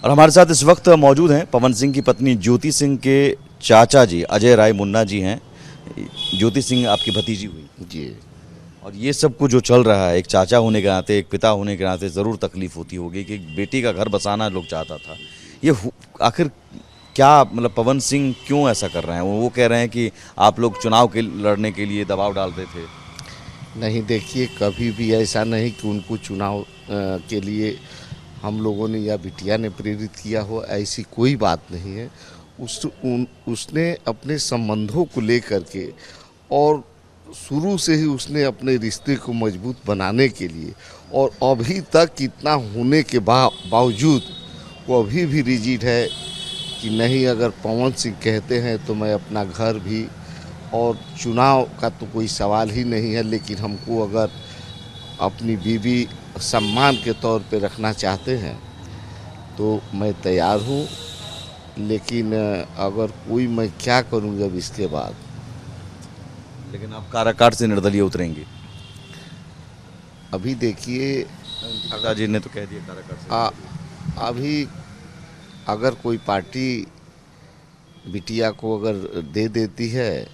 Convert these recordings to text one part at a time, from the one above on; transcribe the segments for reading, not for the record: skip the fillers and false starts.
और हमारे साथ इस वक्त मौजूद हैं पवन सिंह की पत्नी ज्योति सिंह के चाचा जी अजय राय मुन्ना जी हैं। ज्योति सिंह आपकी भतीजी हुई जी। और ये सब कुछ जो चल रहा है, एक चाचा होने के नाते, एक पिता होने के नाते ज़रूर तकलीफ होती होगी कि एक बेटी का घर बसाना लोग चाहता था। ये आखिर क्या मतलब पवन सिंह क्यों ऐसा कर रहे हैं? वो कह रहे हैं कि आप लोग चुनाव के लड़ने के लिए दबाव डालते थे। नहीं, देखिए, कभी भी ऐसा नहीं कि उनको चुनाव के लिए हम लोगों ने या बिटिया ने प्रेरित किया हो, ऐसी कोई बात नहीं है। उसने अपने संबंधों को लेकर के और शुरू से ही उसने अपने रिश्ते को मजबूत बनाने के लिए और अभी तक इतना होने के बावजूद वो अभी भी रिजिड है कि नहीं, अगर पवन सिंह कहते हैं तो मैं अपना घर भी, और चुनाव का तो कोई सवाल ही नहीं है, लेकिन हमको अगर अपनी बीवी सम्मान के तौर पे रखना चाहते हैं तो मैं तैयार हूँ। लेकिन अगर कोई, मैं क्या करूँगा अब इसके बाद। लेकिन आप काराकाट से निर्दलीय उतरेंगे? अभी देखिए, पिताजी ने तो कह दिया काराकाट से। अभी अगर कोई पार्टी बिटिया को अगर दे देती है,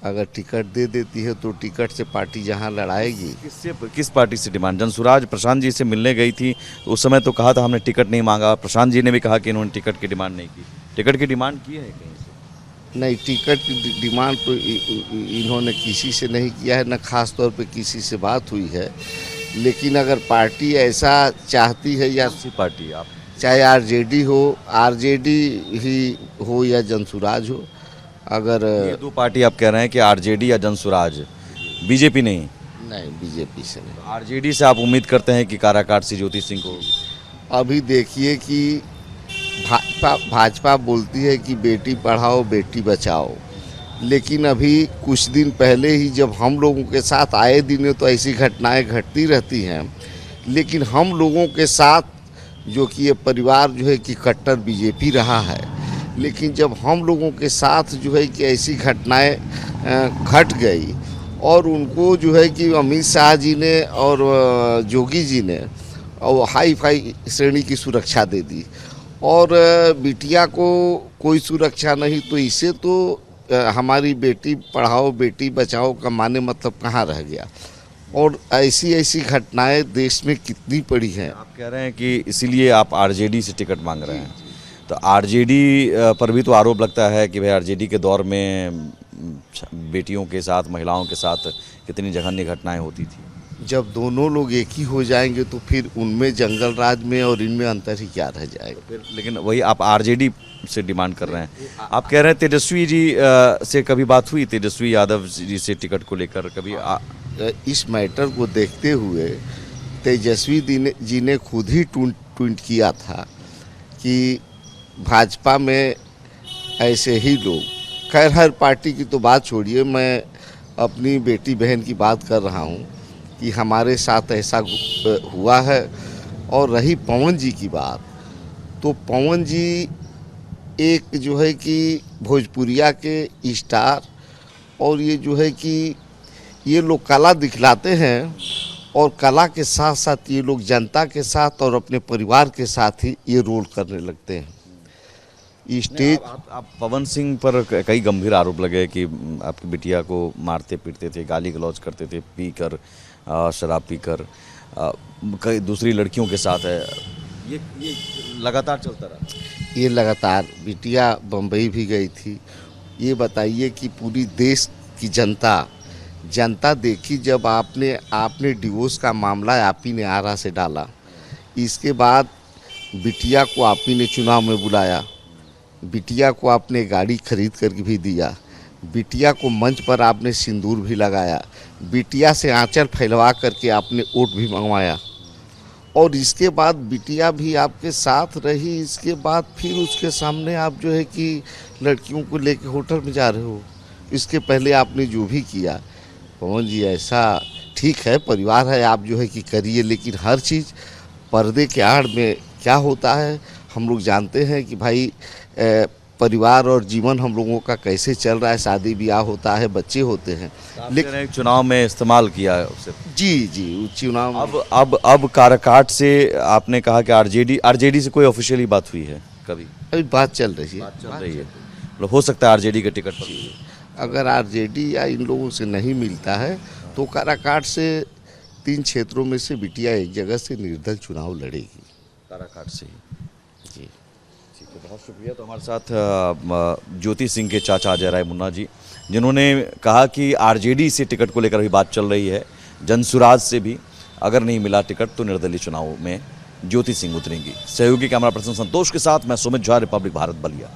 अगर टिकट दे देती है तो टिकट से पार्टी जहां लड़ाएगी। किस पार्टी से डिमांड? जनसुराज प्रशांत जी से मिलने गई थी, उस समय तो कहा था हमने टिकट नहीं मांगा। प्रशांत जी ने भी कहा कि इन्होंने टिकट की डिमांड नहीं की। टिकट की डिमांड की है कहीं से? नहीं, टिकट की डिमांड तो इन्होंने किसी से नहीं किया है, न खास तौर पे किसी से बात हुई है। लेकिन अगर पार्टी ऐसा चाहती है, या पार्टी आप चाहे आरजेडी हो, आरजेडी ही हो या जनसुराज हो, अगर ये दो पार्टी आप कह रहे हैं कि आरजेडी या जनसुराज, बीजेपी नहीं? नहीं, बीजेपी से नहीं। आरजेडी से आप उम्मीद करते हैं कि काराकाट से ज्योति सिंह को? अभी देखिए कि भाजपा बोलती है कि बेटी पढ़ाओ बेटी बचाओ, लेकिन अभी कुछ दिन पहले ही जब हम लोगों के साथ आए दिन तो ऐसी घटनाएं घटती रहती हैं, लेकिन हम लोगों के साथ जो कि ये परिवार जो है कि कट्टर बीजेपी रहा है, लेकिन जब हम लोगों के साथ जो है कि ऐसी घटनाएं घट गई और उनको जो है कि अमित शाह जी ने और जोगी जी ने और हाई फाई श्रेणी की सुरक्षा दे दी और बिटिया को कोई सुरक्षा नहीं, तो इससे तो हमारी बेटी पढ़ाओ बेटी बचाओ का माने मतलब कहाँ रह गया। और ऐसी घटनाएं देश में कितनी पड़ी हैं। आप कह रहे हैं कि इसीलिए आप आरजेडी से टिकट मांग रहे हैं। तो आरजेडी पर भी तो आरोप लगता है कि भाई आरजेडी के दौर में बेटियों के साथ, महिलाओं के साथ कितनी जघन्य घटनाएं होती थी। जब दोनों लोग एक ही हो जाएंगे तो फिर उनमें जंगल राज में और इनमें अंतर ही क्या रह जाएगा। फिर लेकिन वही आप आरजेडी से डिमांड कर रहे हैं। आप कह रहे हैं तेजस्वी जी से कभी बात हुई? तेजस्वी यादव जी से टिकट को लेकर कभी? इस मैटर को देखते हुए तेजस्वी जी ने खुद ही ट्वीट किया था कि भाजपा में ऐसे ही लोग, खैर हर पार्टी की तो बात छोड़िए, मैं अपनी बेटी बहन की बात कर रहा हूँ कि हमारे साथ ऐसा हुआ है। और रही पवन जी की बात, तो पवन जी एक जो है कि भोजपुरिया के स्टार, और ये जो है कि ये लोग कला दिखलाते हैं और कला के साथ साथ ये लोग जनता के साथ और अपने परिवार के साथ ही ये रोल करने लगते हैं। स्टेज आप पवन सिंह पर कई गंभीर आरोप लगे कि आपकी बिटिया को मारते पीटते थे, गाली गलौज करते थे, पीकर, शराब पीकर, कई दूसरी लड़कियों के साथ है। ये लगातार चलता रहा। ये लगातार, बिटिया बम्बई भी गई थी। ये बताइए कि पूरी देश की जनता देखी जब आपने डिवोर्स का मामला आप ही ने आरा से डाला, इसके बाद बिटिया को आप ही ने चुनाव में बुलाया, बिटिया को आपने गाड़ी खरीद कर भी दिया, बिटिया को मंच पर आपने सिंदूर भी लगाया, बिटिया से आंचल फैलवा करके आपने वोट भी मंगवाया, और इसके बाद बिटिया भी आपके साथ रही। इसके बाद फिर उसके सामने आप जो है कि लड़कियों को लेकर होटल में जा रहे हो। इसके पहले आपने जो भी किया, पवन जी, ऐसा ठीक है, परिवार है, आप जो है कि करिए, लेकिन हर चीज़ पर्दे के आड़ में क्या होता है हम लोग जानते हैं कि भाई परिवार और जीवन हम लोगों का कैसे चल रहा है, शादी ब्याह होता है, बच्चे होते हैं। लेकिन चुनाव में इस्तेमाल किया है उसे। जी उस चुनाव अब काराकाट से आपने कहा कि आरजेडी से कोई ऑफिशियली बात हुई है कभी? अभी बात चल रही है। चल रही है, मतलब हो सकता है आरजेडी के टिकट पर। अगर आरजेडी या इन लोगों से नहीं मिलता है तो काराकाट से 3 क्षेत्रों में से बिटिया एक जगह से निर्दल चुनाव लड़ेगी। काराकाट से ही। जी ठीक है, बहुत शुक्रिया। तो हमारे साथ ज्योति सिंह के चाचा अजय राय मुन्ना जी, जिन्होंने कहा कि आरजेडी से टिकट को लेकर भी बात चल रही है, जनसुराज से भी। अगर नहीं मिला टिकट तो निर्दलीय चुनाव में ज्योति सिंह उतरेंगी। सहयोगी कैमरा पर्सन संतोष के साथ मैं सुमित झा, रिपब्लिक भारत, बलिया।